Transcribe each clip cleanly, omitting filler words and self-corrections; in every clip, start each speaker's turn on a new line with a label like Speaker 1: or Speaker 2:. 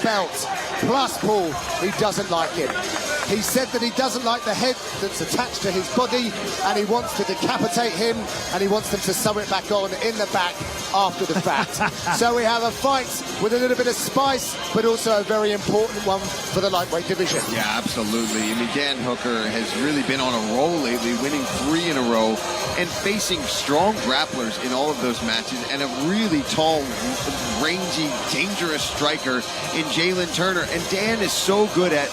Speaker 1: belt. Plus, Paul, he doesn't like it. He said that he doesn't like the head that's attached to his body, and he wants to decapitate him, and he wants them to sew it back on in the back after the fact. So we have a fight with a little bit of spice, but also a very important one for the lightweight division.
Speaker 2: Yeah, absolutely. I mean, Dan Hooker has really been on a roll lately, winning 3 in a row and facing strong grapplers in all of those matches, and a really tall, rangy, dangerous striker in Jalen Turner. And Dan is so good at,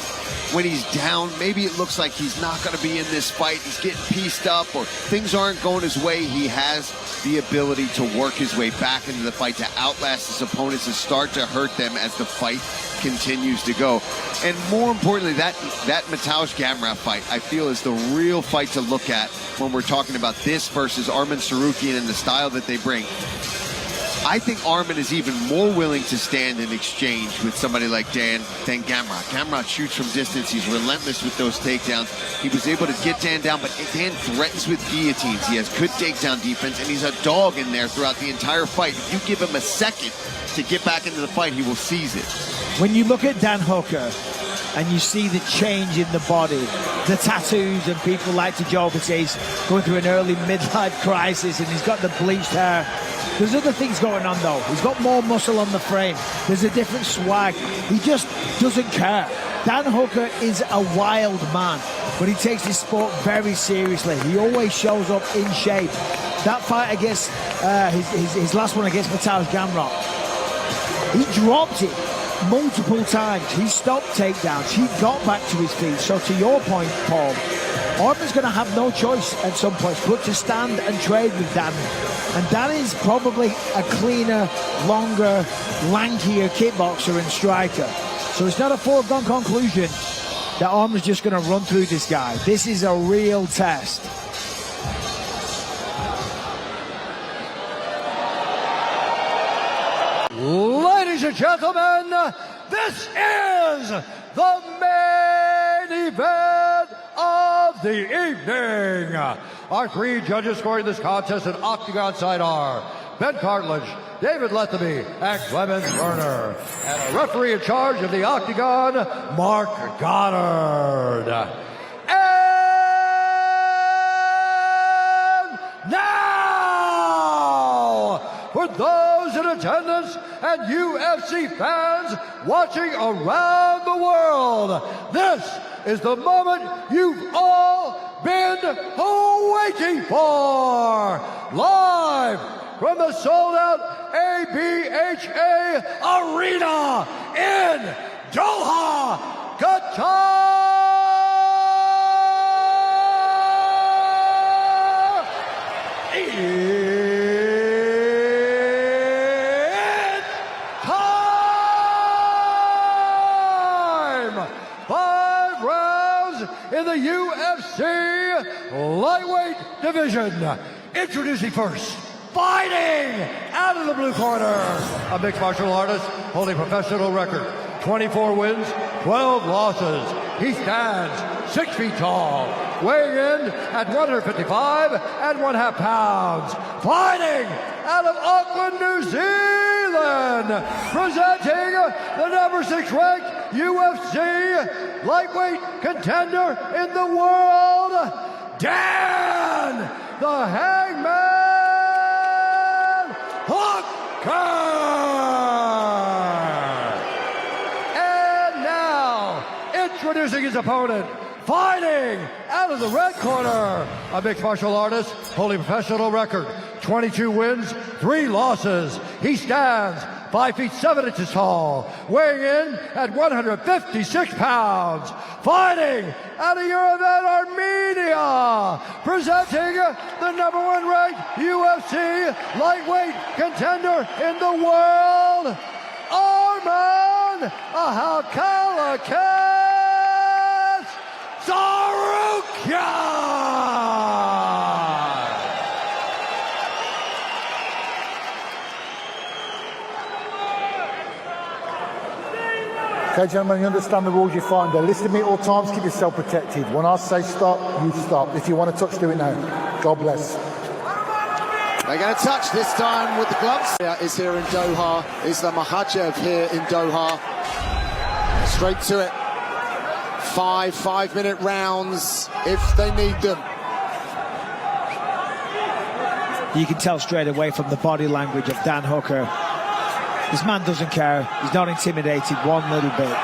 Speaker 2: when he's down, maybe it looks like he's not going to be in this fight, he's getting pieced up, or things aren't going his way, he has the ability to work his way back into the fight, to outlast his opponents, and start to hurt them as the fight continues to go. And more importantly, that Mateusz Gamrot fight, I feel, is the real fight to look at when we're talking about this versus Arman Tsarukyan and the style that they bring. I think Arman is even more willing to stand in exchange with somebody like Dan than Gamrot. Gamrot shoots from distance. He's relentless with those takedowns. He was able to get Dan down, but Dan threatens with guillotines. He has good takedown defense, and he's a dog in there throughout the entire fight. If you give him a second to get back into the fight, he will seize it.
Speaker 3: When you look at Dan Hooker and you see the change in the body, the tattoos, and people like to joke and say he's going through an early midlife crisis and he's got the bleached hair. There's other things going on though. He's got more muscle on the frame. There's a different swag. He just doesn't care. Dan Hooker is a wild man, but he takes his sport very seriously. He always shows up in shape. That fight against his last one against Mateusz Gamrot, he dropped it multiple times. He stopped takedowns. He got back to his feet. So to your point, Paul, Arman's going to have no choice at some points but to stand and trade with Dan. And Dan is probably a cleaner, longer, lankier kickboxer and striker. So it's not a foregone conclusion that Arman's just going to run through this guy. This is a real test.
Speaker 4: Ladies and gentlemen, this is the main event of the evening. Our 3 judges scoring this contest at octagon side are Ben Cartledge, David Letheby, and Clemens Werner. And a referee in charge of the octagon, Mark Goddard. And now, for those in attendance and UFC fans watching around the world, this is the moment you've all been waiting for. Live from the sold-out ABHA Arena in Doha, Qatar. In the UFC lightweight division. Introducing first, fighting out of the blue corner, a mixed martial artist holding professional record, 24 wins, 12 losses. He stands 6 feet tall, weighing in at 155 1/2 pounds. Fighting out of Auckland, New Zealand, presenting the number 6 ranked UFC lightweight contender in the world, Dan the Hangman Hooker. And now, introducing his opponent, fighting out of the red corner, a mixed martial artist holding professional record, 22 wins, 3 losses. He stands 5 feet 7 inches tall, weighing in at 156 pounds. Fighting out of Yerevan, Armenia, presenting the number 1 ranked UFC lightweight contender in the world, Arman Tsarukyan.
Speaker 5: Okay, gentlemen, you understand the rules you're fighting there. Listen to me at all times, keep yourself protected. When I say stop, you stop. If you want to touch, do it now. God bless.
Speaker 1: They're going to touch this time with the gloves. Is here in Doha. Is the Makhachev here in Doha. Straight to it. 5-minute rounds if they need them.
Speaker 3: You can tell straight away from the body language of Dan Hooker. This man doesn't care. He's not intimidated one little bit.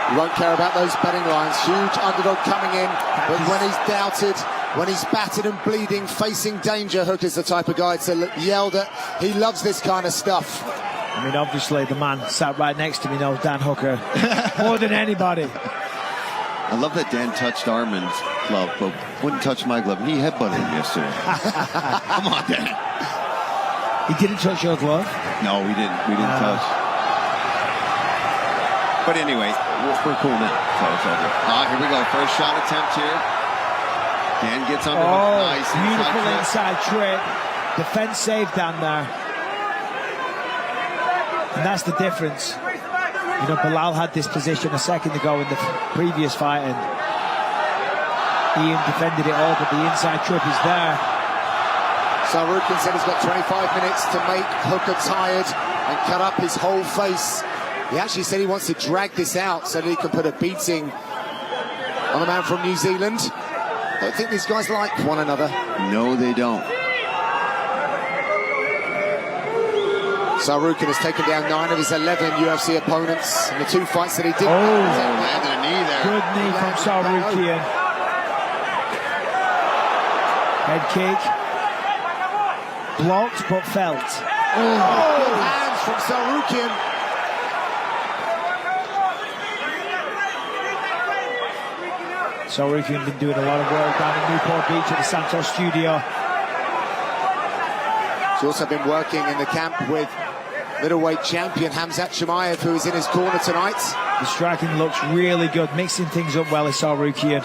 Speaker 1: He won't care about those betting lines. Huge underdog coming in, but when he's doubted, when he's battered and bleeding, facing danger, Hooker's the type of guy to yell that he loves this kind of stuff.
Speaker 3: I mean, obviously, the man sat right next to me knows Dan Hooker more than anybody.
Speaker 2: I love that Dan touched Arman's glove, but wouldn't touch my glove. He headbutted him yesterday. Come on, Dan.
Speaker 3: He didn't touch your glove?
Speaker 2: No, we didn't. We didn't touch. But anyway, we're cool now. So it's all good. Here we go. First shot attempt here. Dan gets under. Nice
Speaker 3: beautiful inside trick. Defense saved Dan there. And that's the difference. You know, Bilal had this position a second ago in the previous fight, and Ian defended it all, but the inside trip is there.
Speaker 1: Tsarukyan said he's got 25 minutes to make Hooker tired and cut up his whole face. He actually said he wants to drag this out so that he can put a beating on a man from New Zealand. I don't think these guys like one another.
Speaker 2: No, they don't.
Speaker 1: Tsarukyan has taken down 9 of his 11 UFC opponents in the 2 fights that he did.
Speaker 2: Landed a knee there.
Speaker 3: Good knee from Tsarukyan. Head kick. Blocked but felt.
Speaker 1: Good hands from Tsarukyan.
Speaker 3: Tsarukyan been doing a lot of work down in Newport Beach at the Santos studio.
Speaker 1: He's also been working in the camp with middleweight champion Hamzat Chimaev, who is in his corner tonight.
Speaker 3: The striking looks really good, mixing things up well is Tsarukyan.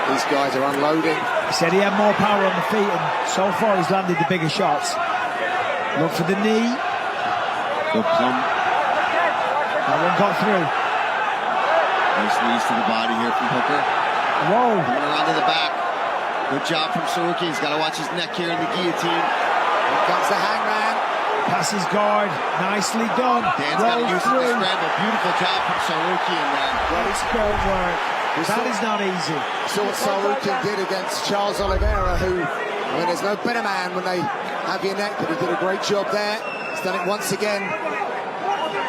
Speaker 1: These guys are unloading.
Speaker 3: He said he had more power on the feet, and so far he's landed the bigger shots. Look for the knee. That one got through.
Speaker 2: Nice knees to the body here from Hooker.
Speaker 3: Whoa.
Speaker 2: Coming around to the back. Good job from Tsarukyan. He's got to watch his neck here in the guillotine.
Speaker 1: Here comes the hangman.
Speaker 3: Passes guard. Nicely done.
Speaker 2: Dan's got to use the scramble. Beautiful job from Tsarukyan there.
Speaker 3: Great sport work. That is not easy.
Speaker 1: Saw what Tsarukyan did against Charles Oliveira, who, I mean, there's no better man when they have your neck, but he did a great job there. He's done it once again.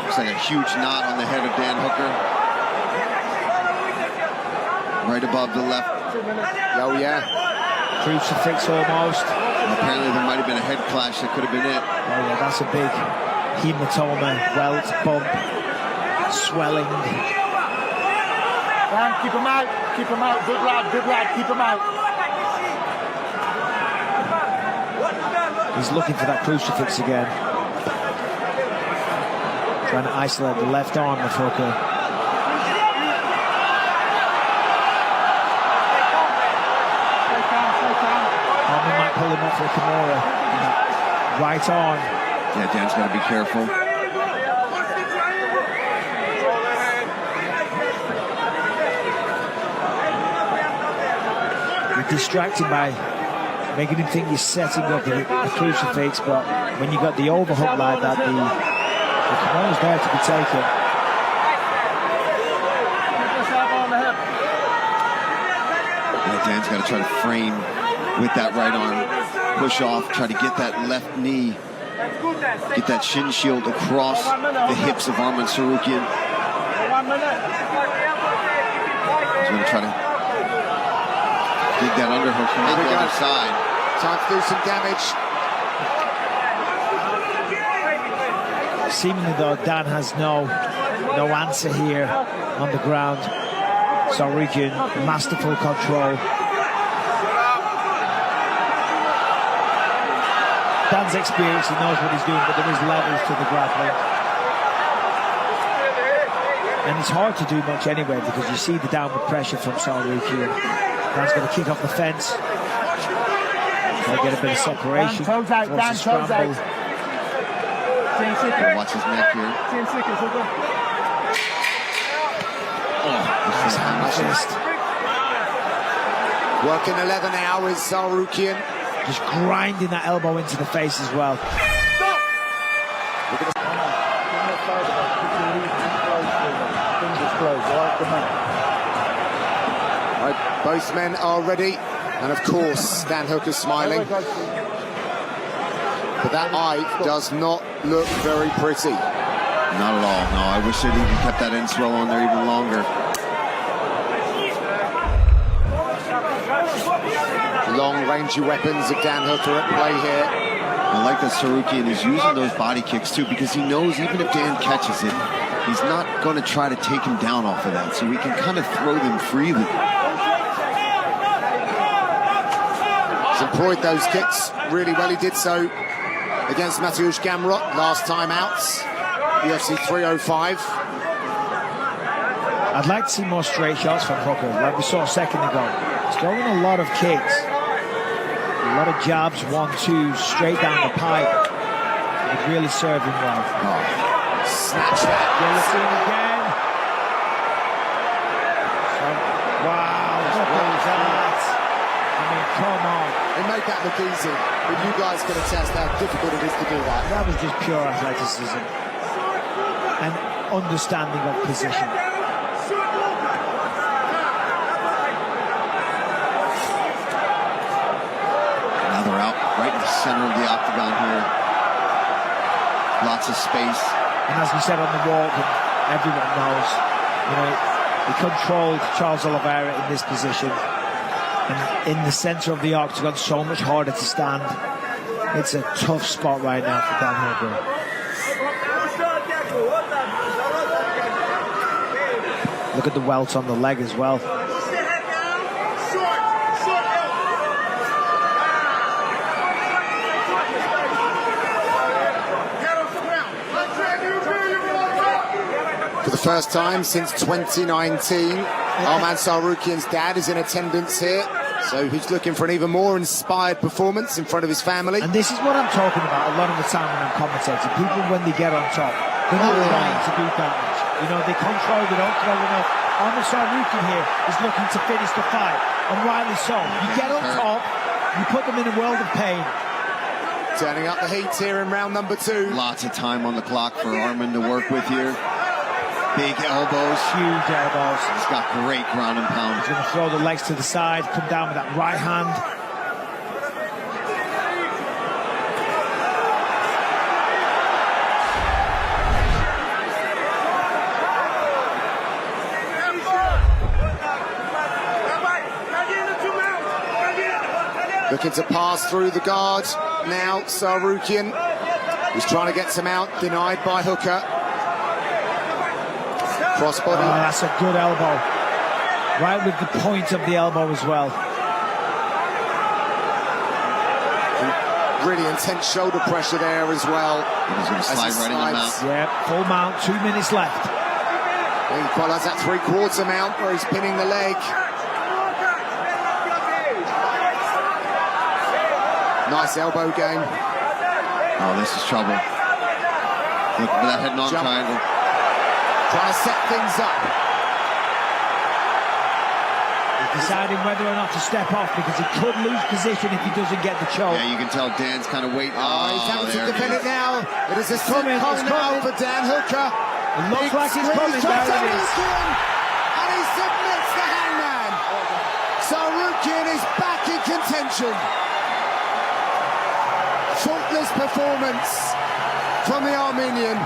Speaker 2: Looks like a huge knot on the head of Dan Hooker. Right above the left.
Speaker 1: Oh, yeah.
Speaker 3: Crucifix almost.
Speaker 2: Apparently there might have been a head clash. That could have been it.
Speaker 3: Oh, yeah, that's a big hematoma, welt, bump, swelling.
Speaker 5: Dan, keep him out. Keep him out. Good lad. Keep him out.
Speaker 3: He's looking for that crucifix again. Trying to isolate the left arm of Hooker. Arman might pull him up for a Kimura. Right arm.
Speaker 2: Yeah, Dan's got to be careful.
Speaker 3: Distracted by making him think you're setting up the crucifix, but when you got the overhook like that, the Kimura's there to be taken.
Speaker 2: Yeah, Dan's got to try to frame with that right arm, push off, try to get that left knee, get that shin shield across the hips of Arman Tsarukyan. He's going to try to dig that underhook from the other side.
Speaker 1: Time to do some damage.
Speaker 3: Seemingly though, Dan has no answer here on the ground. Tsarukyan, masterful control. Dan's experience, he knows what he's doing, but there is levels to the grappling. And it's hard to do much anyway because you see the downward pressure from Tsarukyan. Dan's going to kick off the fence. They'll get a bit of separation.
Speaker 5: Dan, toes out. Dan, toes out.
Speaker 2: Watch his neck here.
Speaker 3: Nice hand fist.
Speaker 1: Working 11 hours, Tsarukyan.
Speaker 3: Just grinding that elbow into the face as well.
Speaker 5: Stop! close. All right, good man.
Speaker 1: Right, both men are ready, and of course Dan Hooker's smiling, but that eye does not look very pretty.
Speaker 2: Not at all. No, I wish they'd even kept that end swell on there even longer.
Speaker 1: Long rangy weapons of Dan Hooker at play here.
Speaker 2: I like that Tsarukyan is using those body kicks too, because he knows even if Dan catches it, he's not going to try to take him down off of that, so he can kind of throw them freely.
Speaker 1: He's employed those kicks really well. He did so against Mateusz Gamrot last time out, UFC 305.
Speaker 3: I'd like to see more straight shots from Hooker, like we saw a second ago. He's throwing a lot of kicks, a lot of jabs, 1-2, straight down the pipe. It would really serve him well.
Speaker 1: Snatch that.
Speaker 3: Guillotine again. Wow, look at that. I mean, come on.
Speaker 1: It made that look easy, but you guys can attest how difficult it is to do that.
Speaker 3: That was just pure athleticism and understanding of position.
Speaker 2: Now they're out right in the center of the octagon here. Lots of space.
Speaker 3: And as we said on the walk, and everyone knows, you know, he controlled Charles Oliveira in this position. And in the center of the octagon, so much harder to stand. It's a tough spot right now for Dan Hooker. Look at the welt on the leg as well.
Speaker 1: For the first time since 2019, Arman Tsarukyan's dad is in attendance here, so he's looking for an even more inspired performance in front of his family.
Speaker 3: And this is what I'm talking about a lot of the time when I'm commentating. People, when they get on top, they're not trying to do damage. You know, they control, they don't throw enough. Arman Tsarukyan here is looking to finish the fight, and rightly so. You get on top, you put them in a world of pain.
Speaker 1: Turning up the heat here in round number 2.
Speaker 2: Lots of time on the clock for Arman to work with here. Big elbows.
Speaker 3: Huge elbows.
Speaker 2: He's got great ground and pound.
Speaker 3: He's going to throw the legs to the side, come down with that right hand.
Speaker 1: Looking to pass through the guard now, Tsarukyan. He's trying to get some out, denied by Hooker. Crossbody.
Speaker 3: Oh, that's a good elbow. Right with the point of the elbow as well.
Speaker 1: Really intense shoulder pressure there as well.
Speaker 2: He's going to slide right in the mount.
Speaker 3: Yeah, full mount, 2 minutes left.
Speaker 1: He follows that 3/4 mount where he's pinning the leg. Nice elbow game.
Speaker 2: Oh, this is trouble. Look for that head knock triangle.
Speaker 1: Trying to set things up.
Speaker 3: He's deciding whether or not to step off because he could lose position if he doesn't get the choke.
Speaker 2: Yeah, you can tell Dan's kind of waiting.
Speaker 1: Oh, he's having to defend it now. It is a
Speaker 3: coming,
Speaker 1: coming now for Dan Hooker.
Speaker 3: It looks like he's coming. There it is.
Speaker 1: And he submits the hangman. Tsarukyan is back in contention. Faultless performance from the Armenian.